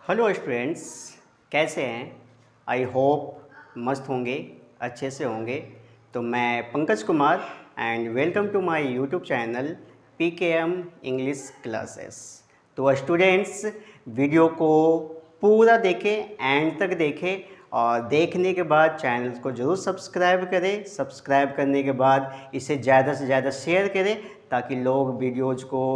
Hello students, कैसे हैं? I hope मस्त होंगे, अच्छे से होंगे। तो मैं Pankaj Kumar and welcome to my YouTube channel PKM English classes. तो स्टूडेंट्स, वीडियो को पूरा देखें, एंड तक देखें और देखने के बाद चैनल को ज़रूर सब्सक्राइब करें। सब्सक्राइब करने के बाद इसे ज़्यादा से ज़्यादा शेयर करें ताकि लोग वीडियोज़ को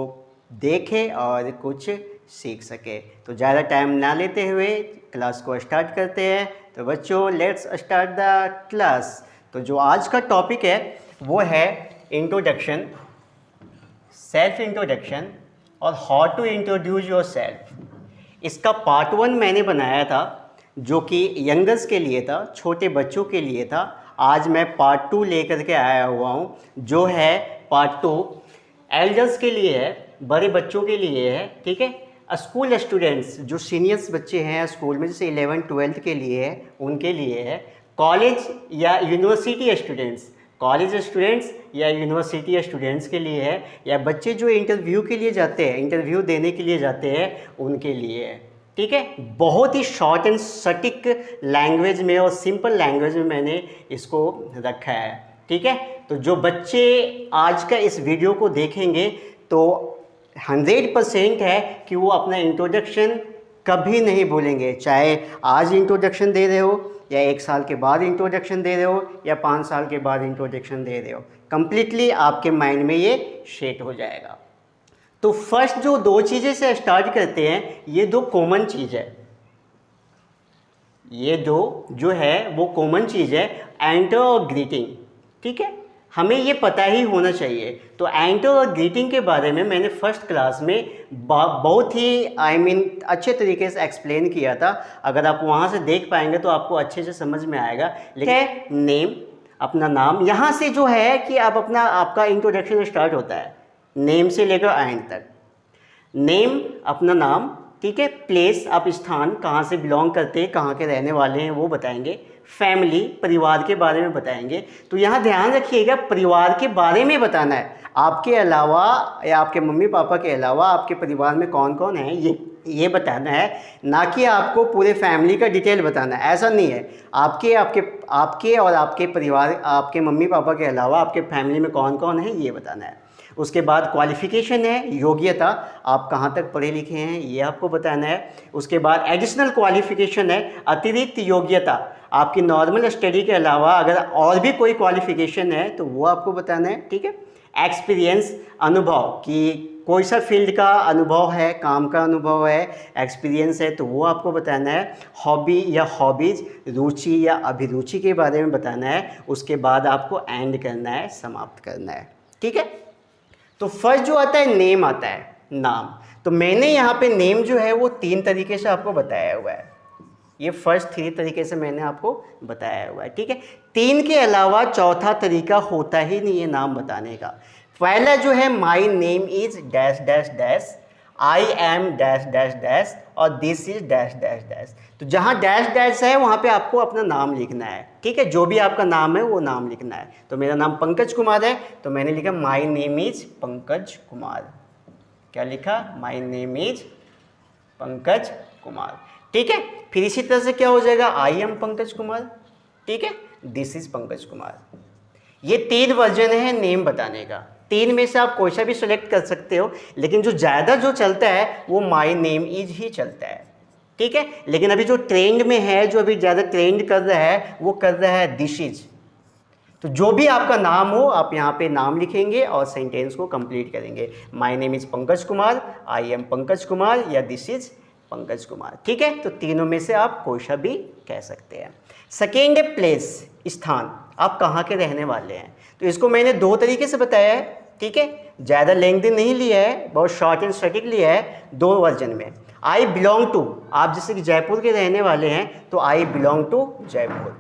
देखें और कुछ सीख सके। तो ज़्यादा टाइम ना लेते हुए क्लास को स्टार्ट करते हैं। तो बच्चों, लेट्स स्टार्ट द क्लास। तो जो आज का टॉपिक है वो है इंट्रोडक्शन, सेल्फ इंट्रोडक्शन और how to introduce your self. इसका पार्ट 1 मैंने बनाया था जो कि यंगर्स के लिए था, छोटे बच्चों के लिए था। आज मैं पार्ट 2 लेकर के आया हुआ हूँ जो है पार्ट 2 एल्डर्स के लिए है, बड़े बच्चों के लिए है। ठीक है, स्कूल स्टूडेंट्स जो सीनियर्स बच्चे हैं स्कूल में, जैसे 11th-12th के लिए है, उनके लिए है। कॉलेज या यूनिवर्सिटी स्टूडेंट्स, कॉलेज स्टूडेंट्स या यूनिवर्सिटी स्टूडेंट्स के लिए है, या बच्चे जो इंटरव्यू के लिए जाते हैं, इंटरव्यू देने के लिए जाते हैं, उनके लिए है। ठीक है, बहुत ही शॉर्ट एंड सटीक लैंग्वेज में और सिंपल लैंग्वेज में मैंने इसको रखा है। ठीक है, तो जो बच्चे आज का इस वीडियो को देखेंगे तो 100% है कि वो अपना इंट्रोडक्शन कभी नहीं भूलेंगे, चाहे आज इंट्रोडक्शन दे रहे हो या 1 साल के बाद इंट्रोडक्शन दे रहे हो या 5 साल के बाद इंट्रोडक्शन दे रहे हो, कंप्लीटली आपके माइंड में ये सेट हो जाएगा। तो फर्स्ट जो 2 चीज़ें से स्टार्ट करते हैं, ये 2 कॉमन चीज़ है। ये 2 जो है वो कॉमन चीज़ है, एंटर और ग्रीटिंग। ठीक है, हमें ये पता ही होना चाहिए। तो एंटर और ग्रीटिंग के बारे में मैंने फर्स्ट क्लास में बहुत ही अच्छे तरीके से एक्सप्लेन किया था। अगर आप वहाँ से देख पाएंगे तो आपको अच्छे से समझ में आएगा। लेकिन नेम, अपना नाम, यहाँ से जो है कि आपका इंट्रोडक्शन स्टार्ट होता है नेम से लेकर एंड तक। नेम, अपना नाम। ठीक है, प्लेस, आप स्थान, कहाँ से बिलोंग करते हैं, कहाँ के रहने वाले हैं वो बताएंगे। फैमिली, परिवार के बारे में बताएंगे। तो यहाँ ध्यान रखिएगा, परिवार के बारे में बताना है। आपके अलावा या आपके मम्मी पापा के अलावा आपके परिवार में कौन कौन है ये बताना है, ना कि आपको पूरे फैमिली का डिटेल बताना है। ऐसा नहीं है, आपके और आपके परिवार, आपके मम्मी पापा के अलावा आपके फैमिली में कौन कौन है ये बताना है। उसके बाद क्वालिफ़िकेशन है, योग्यता, आप कहाँ तक पढ़े लिखे हैं ये आपको बताना है। उसके बाद एडिशनल क्वालिफ़िकेशन है, अतिरिक्त योग्यता, आपकी नॉर्मल स्टडी के अलावा अगर और भी कोई क्वालिफ़िकेशन है तो वो आपको बताना है। ठीक है, एक्सपीरियंस, अनुभव, कि कोई सा फील्ड का अनुभव है, काम का अनुभव है, एक्सपीरियंस है, तो वो आपको बताना है। हॉबी या हॉबीज़, रुचि या अभिरुचि के बारे में बताना है। उसके बाद आपको एंड करना है, समाप्त करना है। ठीक है, तो फर्स्ट जो आता है नेम आता है, नाम। तो मैंने यहाँ पे नेम जो है वो 3 तरीके से आपको बताया हुआ है। ये फर्स्ट 3 तरीके से मैंने आपको बताया हुआ है। ठीक है, 3 के अलावा चौथा तरीका होता ही नहीं है नाम बताने का। पहला जो है my name is dash dash dash, I am dash dash dash और this is dash dash dash. तो जहाँ डैश डैश है वहाँ पे आपको अपना नाम लिखना है। ठीक है, जो भी आपका नाम है वो नाम लिखना है। तो मेरा नाम पंकज कुमार है तो मैंने लिखा माई नेम इज पंकज कुमार। क्या लिखा? माई नेम इज पंकज कुमार। ठीक है, फिर इसी तरह से क्या हो जाएगा, आई एम पंकज कुमार। ठीक है, दिस इज पंकज कुमार। ये 3 वर्जन है नेम बताने का। 3 में से आप कोई सा भी सिलेक्ट कर सकते हो, लेकिन जो ज़्यादा जो चलता है वो माई नेम इज ही चलता है। ठीक है, लेकिन अभी जो ट्रेंड में है, जो अभी ज़्यादा ट्रेंड कर रहा है, वो कर रहा है दिस इज। तो जो भी आपका नाम हो आप यहाँ पे नाम लिखेंगे और सेंटेंस को कंप्लीट करेंगे। माई name is Pankaj Kumar, I am Pankaj Kumar या दिस इज पंकज कुमार। ठीक है, तो तीनों में से आप कोई सा भी कह सकते हैं। सेकेंड है प्लेस, स्थान, आप कहाँ के रहने वाले हैं। तो इसको मैंने 2 तरीके से बताया है। ठीक है, ज़्यादा लेंथी नहीं लिया है, बहुत शॉर्ट एंड सटीक लिया है 2 वर्जन में। आई बिलोंग टू, आप जैसे कि जयपुर के रहने वाले हैं तो आई बिलोंग टू जयपुर।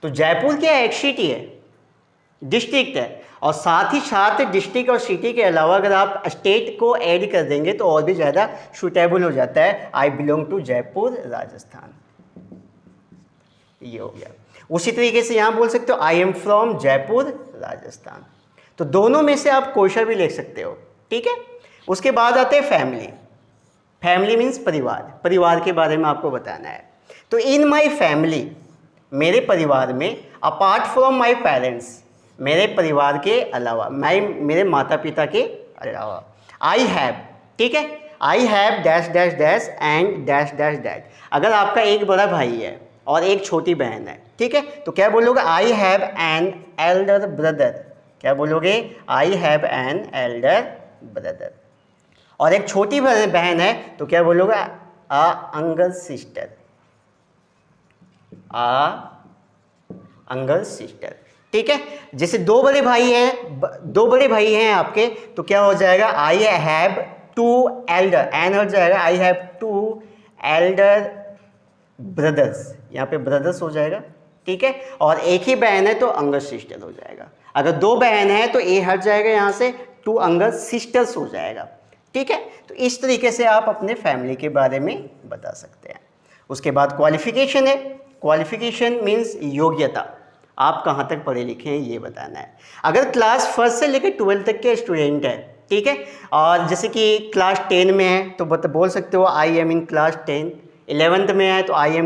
तो जयपुर क्या है, एक सिटी है, डिस्ट्रिक्ट है, और साथ ही साथ डिस्ट्रिक्ट और सिटी के अलावा अगर आप स्टेट को ऐड कर देंगे तो और भी ज़्यादा सूटेबल हो जाता है। I belong to Jaipur Rajasthan, ये हो गया। उसी तरीके से यहाँ बोल सकते हो आई एम फ्रॉम जयपुर राजस्थान। तो दोनों में से आप कोई सा भी लिख सकते हो। ठीक है, उसके बाद आते हैं फैमिली। फैमिली मीन्स परिवार, परिवार के बारे में आपको बताना है। तो इन माई फैमिली, मेरे परिवार में, अपार्ट फ्रॉम माई पेरेंट्स, मेरे परिवार के अलावा, मेरे माता पिता के अलावा, आई हैव, ठीक है, I have dash dash dash and dash dash dash. अगर आपका एक बड़ा भाई है और एक छोटी बहन है, ठीक है, तो क्या बोलोगे? आई हैव एन एल्डर ब्रदर। क्या बोलोगे? आई हैव एन एल्डर ब्रदर। और एक छोटी बहन है तो क्या बोलोगे? आ अंगल सिस्टर, आ अंगल सिस्टर, ठीक है। जैसे दो बड़े भाई हैं आपके, तो क्या हो जाएगा? I have two elder, an हो जाएगा, I have two elder brothers, यहाँ पे ब्रदर्स हो जाएगा, ठीक है। और एक ही बहन है तो अंगल सिस्टर हो जाएगा। अगर दो बहन है तो ए हट जाएगा यहाँ से, टू अंगल सिस्टर्स हो जाएगा, ठीक है। तो इस तरीके से आप अपने फैमिली के बारे में बता सकते हैं। उसके बाद क्वालिफिकेशन है। क्वालिफिकेशन मीन्स योग्यता, आप कहाँ तक पढ़े लिखे हैं ये बताना है। अगर क्लास फर्स्ट से लेकर 12 तक के स्टूडेंट है, ठीक है, और जैसे कि क्लास 10 में है तो बोल सकते हो I am in class 10, 11th में है तो I am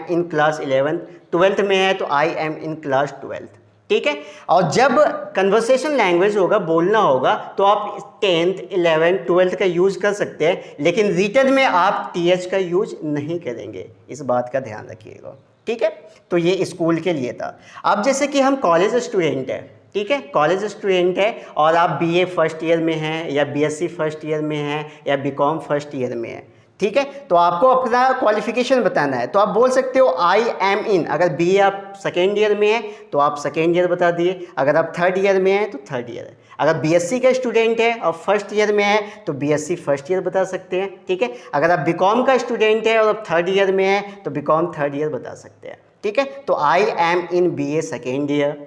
in class 11, 12th में है तो आई एम इन क्लास 12, ठीक है। और जब कन्वर्सेशन लैंग्वेज होगा, बोलना होगा, तो आप 10th, 11th, 12th का यूज़ कर सकते हैं, लेकिन रिटन में आप TH का यूज नहीं करेंगे, इस बात का ध्यान रखिएगा, ठीक है। तो ये स्कूल के लिए था। अब जैसे कि हम कॉलेज स्टूडेंट हैं, ठीक है, कॉलेज स्टूडेंट है और आप BA फर्स्ट ईयर में हैं या BSc फर्स्ट ईयर में हैं या BCom फर्स्ट ईयर में है, ठीक है, तो आपको अपना क्वालिफिकेशन बताना है। तो आप बोल सकते हो आई एम इन। अगर BA आप सेकेंड ईयर में है तो आप सेकेंड ईयर बता दिए, अगर आप थर्ड ईयर में हैं तो थर्ड ईयर। अगर BSc का स्टूडेंट है और फर्स्ट ईयर में है तो BSc फर्स्ट ईयर बता सकते हैं, ठीक है। अगर आप BCom का स्टूडेंट है और आप थर्ड ईयर में है तो BCom थर्ड ईयर बता सकते हैं, ठीक है। तो I am in BA second year,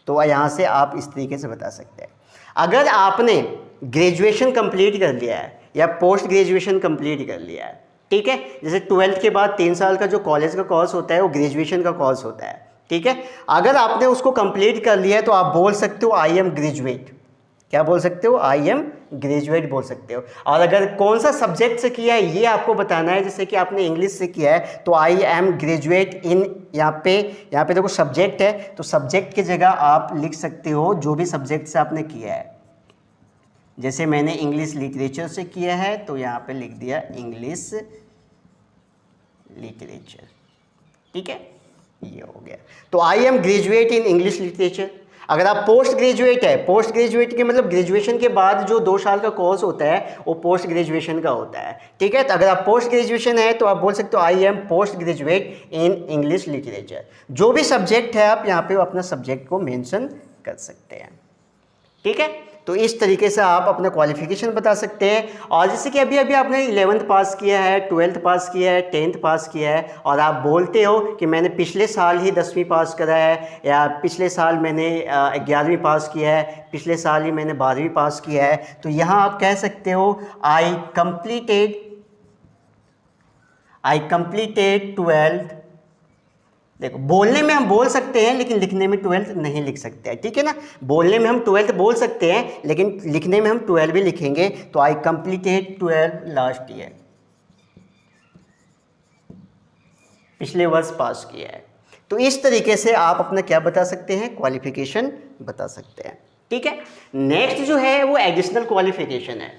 तो यहाँ से आप इस तरीके से बता सकते हैं। अगर आपने ग्रेजुएशन कंप्लीट कर लिया है या पोस्ट ग्रेजुएशन कंप्लीट कर लिया है, ठीक है, जैसे 12th के बाद 3 साल का जो कॉलेज का कोर्स होता है वो ग्रेजुएशन का कोर्स होता है, ठीक है। अगर आपने उसको कंप्लीट कर लिया है तो आप बोल सकते हो आई एम ग्रेजुएट। क्या बोल सकते हो? आई एम ग्रेजुएट बोल सकते हो। और अगर कौन सा सब्जेक्ट से किया है ये आपको बताना है, जैसे कि आपने इंग्लिश से किया है तो आई एम ग्रेजुएट इन, यहाँ पे देखो सब्जेक्ट है, तो सब्जेक्ट की जगह आप लिख सकते हो जो भी सब्जेक्ट से आपने किया है। जैसे मैंने इंग्लिश लिटरेचर से किया है तो यहाँ पे लिख दिया इंग्लिश लिटरेचर, ठीक है, ये हो गया। तो I am graduate in English literature. अगर आप पोस्ट ग्रेजुएट है, पोस्ट ग्रेजुएट के मतलब ग्रेजुएशन के बाद जो 2 साल का कोर्स होता है वो पोस्ट ग्रेजुएशन का होता है, ठीक है। तो अगर आप पोस्ट ग्रेजुएशन है तो आप बोल सकते हो आई am post graduate in English literature. जो भी सब्जेक्ट है आप यहाँ पे अपना सब्जेक्ट को मेंशन कर सकते हैं, ठीक है। तो इस तरीके से आप अपना क्वालिफिकेशन बता सकते हैं। और जैसे कि अभी आपने 11th पास किया है, 12th पास किया है, 10th पास किया है और आप बोलते हो कि मैंने पिछले साल ही 10वीं पास करा है, या पिछले साल मैंने 11वीं पास किया है, पिछले साल ही मैंने 12वीं पास किया है, तो यहाँ आप कह सकते हो आई कंप्लीटेड 12th। देखो बोलने में हम बोल सकते हैं लेकिन लिखने में 12th नहीं लिख सकते हैं, ठीक है ना। बोलने में हम 12th बोल सकते हैं लेकिन लिखने में हम 12 भी लिखेंगे। तो आई कंप्लीटेड 12 लास्ट ईयर, पिछले वर्ष पास किया है। तो इस तरीके से आप अपना क्या बता सकते हैं? क्वालिफिकेशन बता सकते हैं, ठीक है। नेक्स्ट जो है वो एडिशनल क्वालिफिकेशन है,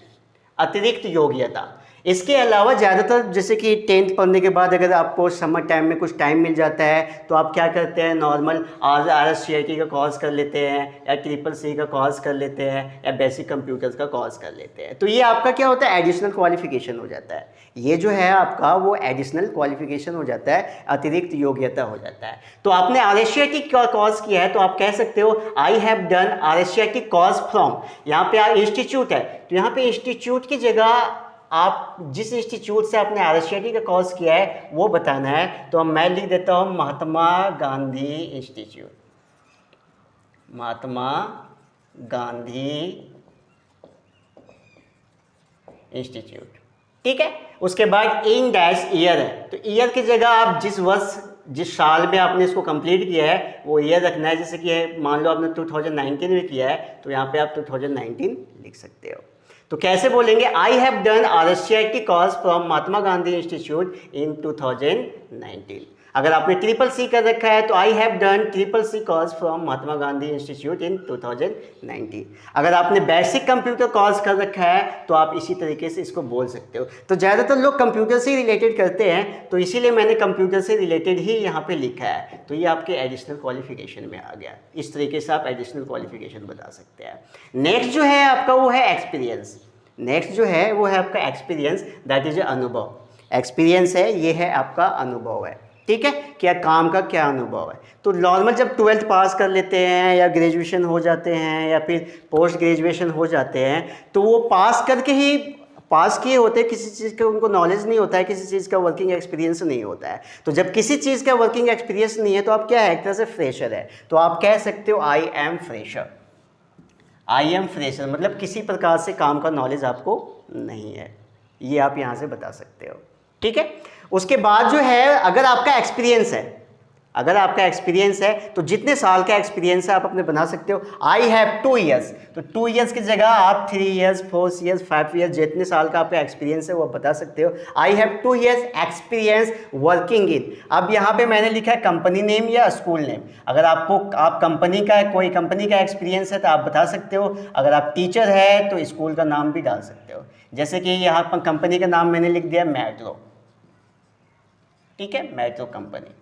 अतिरिक्त योग्यता। इसके अलावा ज़्यादातर जैसे कि 10th पढ़ने के बाद अगर आपको समर टाइम में कुछ टाइम मिल जाता है तो आप क्या करते हैं, नॉर्मल RSCIT का कोर्स कर लेते हैं या CCC का कोर्स कर लेते हैं या बेसिक कंप्यूटर्स का कोर्स कर लेते हैं। तो ये आपका क्या होता है? एडिशनल क्वालिफिकेशन हो जाता है। ये जो है आपका वो एडिशनल क्वालिफिकेशन हो जाता है, अतिरिक्त योग्यता हो जाता है। तो आपने RSCIT का कोर्स किया है तो आप कह सकते हो I have done RSCIT course from, यहाँ पे इंस्टीट्यूट है तो यहाँ पे इंस्टीट्यूट की जगह आप जिस इंस्टीट्यूट से आपने RSCIT का कोर्स किया है वो बताना है। तो मैं लिख देता हूँ महात्मा गांधी इंस्टीट्यूट, महात्मा गांधी इंस्टीट्यूट, ठीक है। उसके बाद इन डैश ईयर है, तो ईयर की जगह आप जिस साल में आपने इसको कंप्लीट किया है वो ईयर रखना है। जैसे कि मान लो आपने 2019 में किया है तो यहाँ पे आप 2019 लिख सकते हो। तो कैसे बोलेंगे, I have done RSCIT course from Mahatma Gandhi institute इन 2019। अगर आपने CCC कर रखा है तो I have done CCC course from Mahatma Gandhi institute इन 2019। अगर आपने बेसिक कंप्यूटर कोर्स कर रखा है तो आप इसी तरीके से इसको बोल सकते हो। तो ज़्यादातर लोग कंप्यूटर से रिलेटेड करते हैं, तो इसीलिए मैंने कंप्यूटर से रिलेटेड ही यहाँ पे लिखा है। तो ये आपके एडिशनल क्वालिफिकेशन में आ गया। इस तरीके से आप एडिशनल क्वालिफिकेशन बता सकते हैं। नेक्स्ट जो है आपका वो है एक्सपीरियंस। नेक्स्ट जो है वो है आपका एक्सपीरियंस, दैट इज अनुभव। एक्सपीरियंस है, ये है आपका अनुभव है, ठीक है, क्या काम का क्या अनुभव है। तो नॉर्मल जब 12th पास कर लेते हैं या ग्रेजुएशन हो जाते हैं या फिर पोस्ट ग्रेजुएशन हो जाते हैं, तो वो पास करके ही पास किए होते हैं, किसी चीज़ का उनको नॉलेज नहीं होता है, किसी चीज़ का वर्किंग एक्सपीरियंस नहीं होता है। तो जब किसी चीज़ का वर्किंग एक्सपीरियंस नहीं है तो आप क्या है, एक तरह से फ्रेशर है। तो आप कह सकते हो I am fresher. I am fresher मतलब किसी प्रकार से काम का नॉलेज आपको नहीं है, ये आप यहाँ से बता सकते हो, ठीक है। उसके बाद जो है, अगर आपका एक्सपीरियंस है, अगर आपका एक्सपीरियंस है तो जितने साल का एक्सपीरियंस है आप अपने बना सकते हो। आई हैव 2 ईयर्स, तो 2 ईयर्स की जगह आप 3 ईयर्स, 4 ईयर्स, 5 ईयर्स, जितने साल का आपका एक्सपीरियंस है वो बता सकते हो। आई हैव 2 ईयर्स एक्सपीरियंस वर्किंग इन। अब यहाँ पे मैंने लिखा है कंपनी नेम या स्कूल नेम। अगर आप कंपनी का कोई कंपनी का एक्सपीरियंस है तो आप बता सकते हो। अगर आप टीचर है तो स्कूल का नाम भी डाल सकते हो। जैसे कि यहाँ पर कंपनी का नाम मैंने लिख दिया मेट्रो, ठीक है, मेट्रो कंपनी।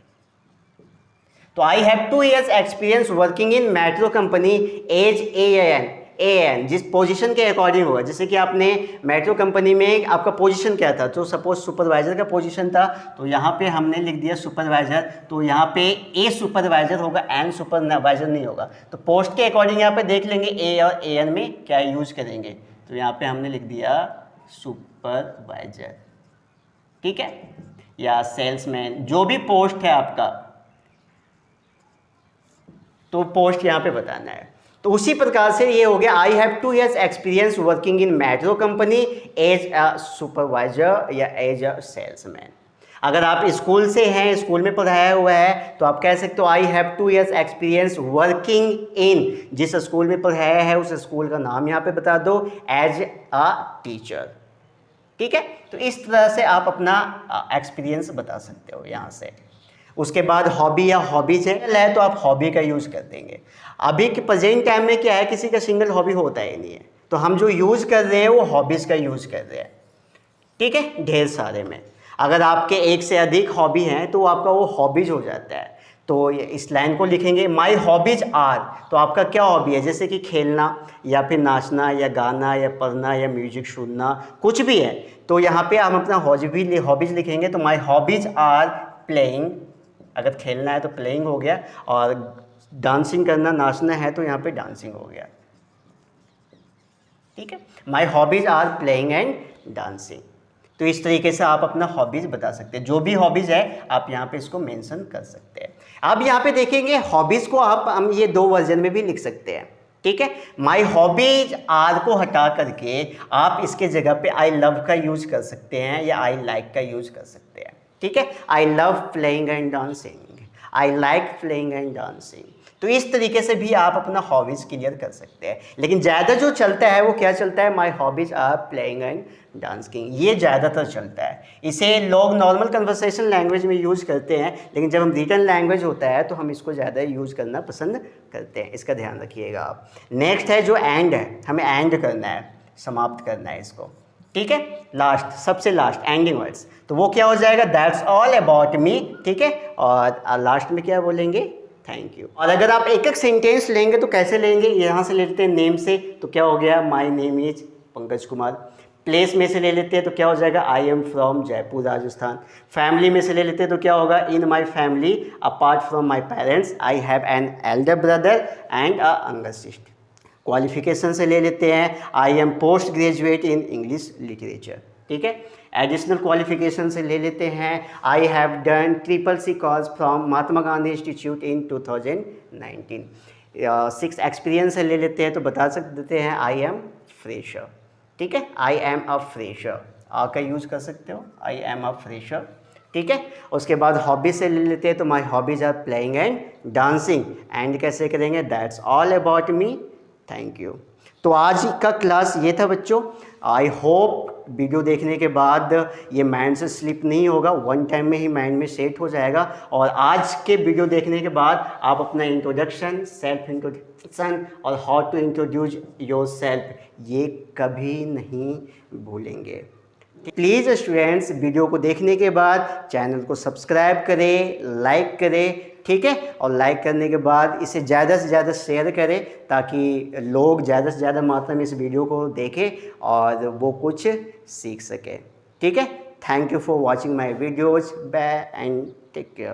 तो I have 2 years experience working in metro company as AN, जिस पोजीशन के अकॉर्डिंग होगा। जैसे कि आपने मेट्रो कंपनी में आपका पोजीशन क्या था, तो सपोज सुपरवाइजर का पोजीशन था, तो यहाँ पे हमने लिख दिया सुपरवाइजर। तो यहाँ पे ए सुपरवाइजर होगा, एन सुपरवाइजर नहीं होगा। तो पोस्ट के अकॉर्डिंग यहाँ पे देख लेंगे ए और AN में क्या यूज करेंगे। तो यहाँ पे हमने लिख दिया सुपरवाइजर, ठीक है, या सेल्समैन, जो भी पोस्ट है आपका, तो पोस्ट यहाँ पे बताना है। तो उसी प्रकार से ये हो गया I have 2 years experience working in metro company as a supervisor या एज अ सेल्समैन। अगर आप स्कूल से हैं, स्कूल में पढ़ाया हुआ है, तो आप कह सकते हो आई हैव 2 ईयर्स एक्सपीरियंस वर्किंग इन, जिस स्कूल में पढ़ाया है उस स्कूल का नाम यहाँ पे बता दो, एज अ टीचर, ठीक है। तो इस तरह से आप अपना एक्सपीरियंस बता सकते हो यहाँ से। उसके बाद हॉबी या हॉबीज है तो आप हॉबी का यूज़ कर देंगे। अभी के प्रेजेंट टाइम में क्या है, किसी का सिंगल हॉबी होता ही नहीं है, तो हम जो यूज़ कर रहे हैं वो हॉबीज़ का यूज़ कर रहे हैं, ठीक है, ढेर सारे में। अगर आपके एक से अधिक हॉबी हैं तो आपका वो हॉबीज हो जाता है। तो इस लाइन को लिखेंगे माई हॉबीज आर, तो आपका क्या हॉबी है, जैसे कि खेलना या फिर नाचना या गाना या पढ़ना या म्यूजिक सुनना, कुछ भी है। तो यहाँ पे हम अपना हॉबीज लिखेंगे। तो माई हॉबीज आर प्लेइंग, अगर खेलना है तो प्लेइंग हो गया, और डांसिंग करना, नाचना है तो यहाँ पे डांसिंग हो गया, ठीक है। My hobbies are playing and dancing. तो इस तरीके से आप अपना हॉबीज़ बता सकते हैं। जो भी हॉबीज़ है आप यहाँ पे इसको मेंशन कर सकते हैं। अब यहाँ पे देखेंगे हॉबीज़ को हम ये 2 वर्जन में भी लिख सकते हैं, ठीक है। माई हॉबीज आर को हटा करके आप इसके जगह पे आई लव का यूज कर सकते हैं या आई लाइक का यूज कर सकते हैं, ठीक है। I love playing and dancing, I like playing and dancing. तो इस तरीके से भी आप अपना हॉबीज़ क्लियर कर सकते हैं। लेकिन ज़्यादा जो चलता है वो क्या चलता है, my hobbies are playing and dancing, ये ज़्यादातर चलता है। इसे लोग नॉर्मल कन्वर्सेशन लैंग्वेज में यूज़ करते हैं, लेकिन जब हम रिटन लैंग्वेज होता है तो हम इसको ज़्यादा यूज़ करना पसंद करते हैं। इसका ध्यान रखिएगा आप। नेक्स्ट है जो एंड है, हमें एंड करना है, समाप्त करना है इसको, ठीक है। लास्ट, सबसे लास्ट एंडिंग वर्ड्स, तो वो क्या हो जाएगा, दैट्स ऑल अबाउट मी, ठीक है। और लास्ट में क्या बोलेंगे, थैंक यू। और अगर आप एक एक सेंटेंस लेंगे तो कैसे लेंगे, यहाँ से ले लेते हैं नेम से, तो क्या हो गया, my name is Pankaj Kumar. Place में से ले लेते हैं तो क्या हो जाएगा, I am from Jaipur Rajasthan. Family में से ले लेते हैं तो क्या होगा, in my family apart from my parents I have an elder brother and a younger sister. Qualification से ले लेते हैं, I am post graduate in English literature, ठीक है। एडिशनल क्वालिफिकेशन से ले लेते हैं, I have done CCC course from Mahatma Gandhi institute in 2019। 6 experience से ले लेते हैं तो बता सकते हैं आई एम फ्रेशर, ठीक है। आई एम अ फ्रेशर, आ का यूज़ कर सकते हो, आई एम अ फ्रेशर, ठीक है। उसके बाद हॉबी से ले लेते हैं तो my hobbies are playing and dancing. And कैसे करेंगे, that's all about me, thank you. तो आज का क्लास ये था बच्चों। आई होप वीडियो देखने के बाद ये माइंड से स्लिप नहीं होगा, वन टाइम में ही माइंड में सेट हो जाएगा। और आज के वीडियो देखने के बाद आप अपना इंट्रोडक्शन, सेल्फ इंट्रोडक्शन और how to introduce your self ये कभी नहीं भूलेंगे। प्लीज़ स्टूडेंट्स, वीडियो को देखने के बाद चैनल को सब्सक्राइब करें, लाइक करें, ठीक है। और लाइक करने के बाद इसे ज़्यादा से ज़्यादा शेयर करें ताकि लोग ज़्यादा से ज़्यादा मात्रा में इस वीडियो को देखें और वो कुछ सीख सकें, ठीक है। Thank you for watching my videos, bye and take care.